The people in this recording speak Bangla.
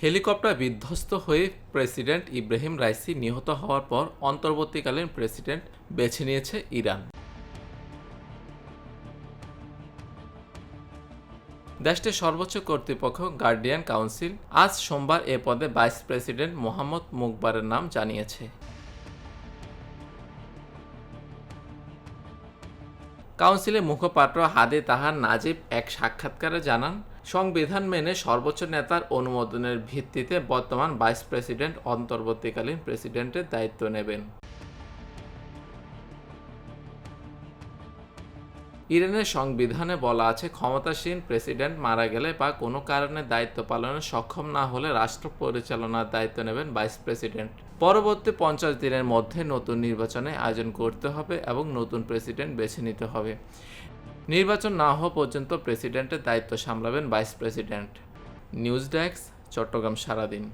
হেলিকপ্টার বিধ্বস্ত হয়ে প্রেসিডেন্ট ইব্রাহিম রাইসি নিহত হওয়ার পর অন্তর্বর্তীকালীন প্রেসিডেন্ট বেছে নিয়েছে ইরান। দেশটির সর্বোচ্চ কর্তৃপক্ষ গার্ডিয়ান কাউন্সিল আজ সোমবার এ পদে ভাইস প্রেসিডেন্ট মোহাম্মদ মুকবারের নাম জানিয়েছে। কাউন্সিলের মুখপাত্র হাদি তাহার নাজিব এক সাক্ষাৎকারে জানান, সংবিধান মেনে সর্বোচ্চ নেতার অনুমোদনের ভিত্তিতে বর্তমান ভাইস প্রেসিডেন্ট অন্তর্বর্তীকালীন প্রেসিডেন্টের দায়িত্ব নেবেন। ইরানের সংবিধানে বলা আছে, ক্ষমতাসীন প্রেসিডেন্ট মারা গেলে বা কোনো কারণে দায়িত্ব পালনে সক্ষম না হলে রাষ্ট্র পরিচালনার দায়িত্ব নেবেন ভাইস প্রেসিডেন্ট। পরবর্তী 50 দিনের মধ্যে নতুন নির্বাচনের আয়োজন করতে হবে এবং নতুন প্রেসিডেন্ট বেছে নিতে হবে। নির্বাচন না হওয়া পর্যন্ত প্রেসিডেন্টের দায়িত্ব সামলাবেন vice president. News desk, Chattogram সারাদিন।